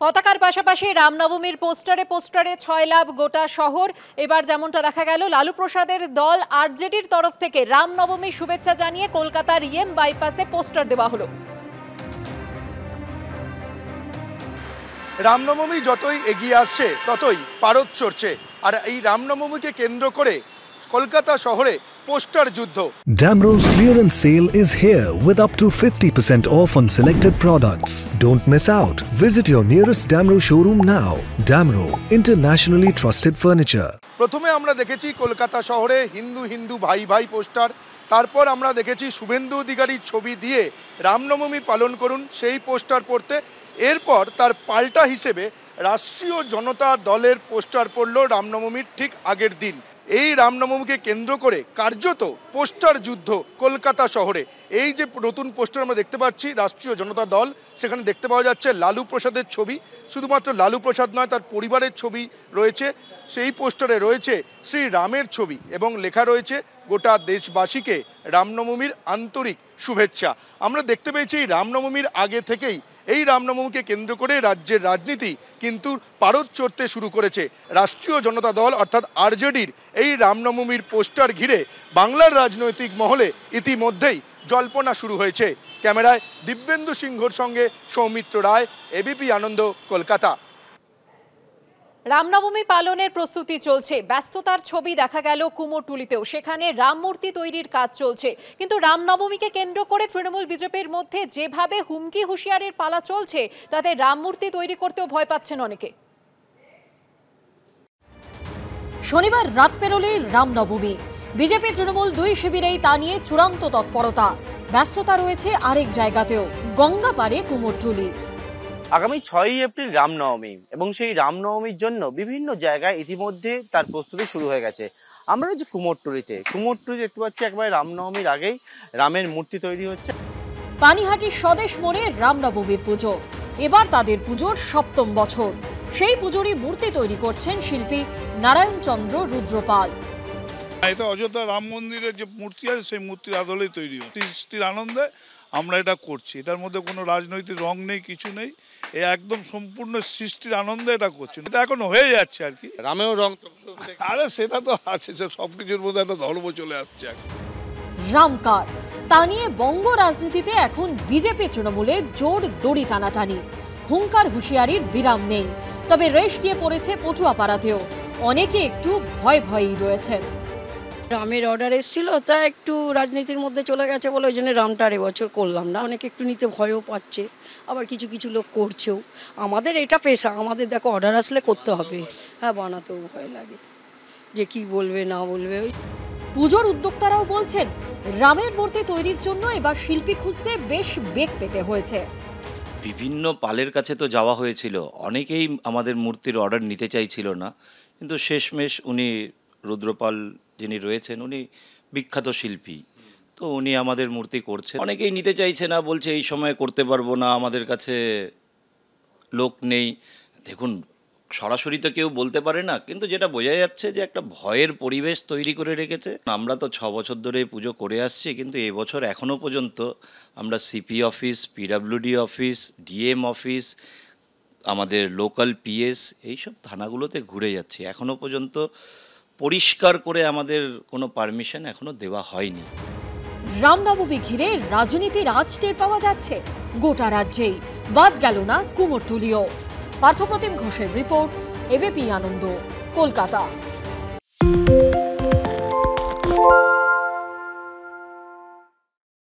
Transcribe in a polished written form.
পতাকার পাশাপাশি রামনবমীর পোস্টারে ৬ লাভ গোটা শহর। এবার যেমনটা দেখা গেল, লালু প্রসাদের দল আরজেডির তরফ থেকে রামনবমীর শুভেচ্ছা জানিয়ে কলকাতার ইএম বাইপাসে পোস্টার দেওয়া হলো। রামনবমী যতই এগিয়ে আসছে ততই পারদ চড়ছে, আর এই রামনবমীকে কেন্দ্র করে কলকাতা শহরে পোস্টার যুদ্ধ। Damro's clearance sale is here with up to 50% off on selected products. Don't miss out. Visit your nearest Damro showroom now. Damro, internationally trusted furniture. প্রথমে আমরা দেখেছি কলকাতা শহরে হিন্দু হিন্দু ভাই ভাই পোস্টার, তারপর আমরা দেখেছি শুভেন্দু অধিকারীর ছবি দিয়ে রামনবমী পালন করুন সেই পোস্টার পড়তে। এরপর তার পাল্টা হিসেবে রাষ্ট্রীয় জনতা দলের পোস্টার পড়ল রামনবমীর ঠিক আগের দিন। এই রামনবমীকে কেন্দ্র করে কার্যত পোস্টার যুদ্ধ কলকাতা শহরে। এই যে নতুন পোস্টার আমরা দেখতে পাচ্ছি রাষ্ট্রীয় জনতা দল, সেখানে দেখতে পাওয়া যাচ্ছে লালু প্রসাদের ছবি। শুধুমাত্র লালু প্রসাদ নয়, তার পরিবারের ছবি রয়েছে। সেই পোস্টারে রয়েছে শ্রী রামের ছবি এবং লেখা রয়েছে গোটা দেশবাসীকে রামনবমীর আন্তরিক শুভেচ্ছা। আমরা দেখতে পেয়েছি রামনবমীর আগে থেকেই এই রামনবমীকে কেন্দ্র করে রাজ্যের রাজনীতি কিন্তু পারদ চড়তে শুরু করেছে। রাষ্ট্রীয় জনতা দল অর্থাৎ আরজেডির এই রামনবমীর পোস্টার ঘিরে বাংলার রাজনৈতিক মহলে ইতিমধ্যেই জল্পনা শুরু হয়েছে। ক্যামেরায় দিব্যেন্দু সিংহর সঙ্গে সৌমিত্র রায়, এবিপি আনন্দ, কলকাতা। রামনবমী পালনের প্রস্তুতি চলছে, ব্যস্ততার ছবি দেখা গেল কুমোরটুলিতেও। সেখানে রাম মূর্তি তৈরির কাজ চলছে, কিন্তু রামনবমীকে কেন্দ্র করে তৃণমূল বিজেপির মধ্যে যেভাবে হুমকি হুঁশিয়ারির পালা চলছে, তাতে রাম মূর্তি তৈরি করতেও ভয় পাচ্ছেন অনেকে। শনিবার রাত পেরোলেই রামনবমী, বিজেপি তৃণমূল দুই শিবিরেই তা নিয়ে চূড়ান্ত তৎপরতা। ব্যস্ততা রয়েছে আরেক জায়গাতেও, গঙ্গাপাড়ে কুমোরটুলি। আগামী 6ই এপ্রিল রামনবমী এবং সেই রামনবমীর জন্য বিভিন্ন জায়গায় ইতিমধ্যে তার প্রস্তুতি শুরু হয়ে গেছে। আমরা যে কুমোরটুলি দেখতে পাচ্ছি একবারে রামনবমীর আগেই রামের মূর্তি তৈরি হচ্ছে। পানিহাটির স্বদেশ মোড়ে রামনবমীর পুজো, এবার তাদের পুজোর 7ম বছর। সেই পুজোরই মূর্তি তৈরি করছেন শিল্পী নারায়ণচন্দ্র রুদ্রপাল। এটা অযোধ্যা রাম মন্দিরের যে মূর্তি আছে সেই মূর্তির আদলেই তৈরি হচ্ছে। সৃষ্টির আনন্দে আমরা এটা করছি, এটার মধ্যে কোনো রাজনৈতিক রং নেই, কিছু নেই। এ একদম সম্পূর্ণ সৃষ্টির আনন্দে এটা করছি। এটা এখন হয়ে যাচ্ছে আর কি। রামেও রং, আরে সেটা তো আছে, সবকিছুর মধ্যে একটা ধর্ম চলে আসছে। রামকার, তা নিয়ে বঙ্গ রাজনীতিতে এখন বিজেপি তৃণমূলের জোর দড়ি টানাটানি। হুঙ্কার হুঁশিয়ারির বিরাম নেই, তবে রেশ দিয়ে পড়েছে পটুয়াপাড়াতেও। অনেকে একটু ভয়ই রয়েছেন। রামের অর্ডার এসেছিল, তা একটু রাজনীতির মধ্যে চলে গেছে বলে ওই জন্য রামটা এবছর করলাম না। অনেকে একটু নিতে ভয়ও পাচ্ছে, আবার কিছু লোক করছেও। আমাদের এটা পেশা, আমাদের দেখো অর্ডার আসলে করতে হবে। হ্যাঁ, বানাতেও ভয় লাগে যে কি বলবে না বলবে। পুজোর উদ্যোক্তারাও বলছেন রামের মূর্তি তৈরির জন্য এবার শিল্পী খুঁজতে বেশ বেগ পেতে হয়েছে। বিভিন্ন পালের কাছে তো যাওয়া হয়েছিল, অনেকেই আমাদের মূর্তির অর্ডার নিতে চাইছিল না, কিন্তু শেষমেশ উনি রুদ্রপাল যিনি রয়েছেন উনি বিখ্যাত শিল্পী, তো উনি আমাদের মূর্তি করছেন। অনেকেই নিতে চাইছে না, বলছে এই সময় করতে পারবো না, আমাদের কাছে লোক নেই। দেখুন, সরাসরি তো কেউ বলতে পারে না, কিন্তু যেটা বোঝা যাচ্ছে যে একটা ভয়ের পরিবেশ তৈরি করে রেখেছে। আমরা তো 6 বছর ধরে পুজো করে আসছি, কিন্তু এবছর এখনও পর্যন্ত আমরা CP office, PWD office, DM office, আমাদের লোকাল পিএস, এইসব থানাগুলোতে ঘুরে যাচ্ছি। এখনও পর্যন্ত পরিষ্কার করে আমাদের কোনো পারমিশন এখনো দেওয়া হয়নি। রামনবমী ঘিরে রাজনীতির আজ টের পাওয়া যাচ্ছে গোটা রাজ্যেই, বাদ গেল না কুমোরটুলিও। পার্থপ্রতিম ঘোষের রিপোর্ট, এবিপি আনন্দ, কলকাতা।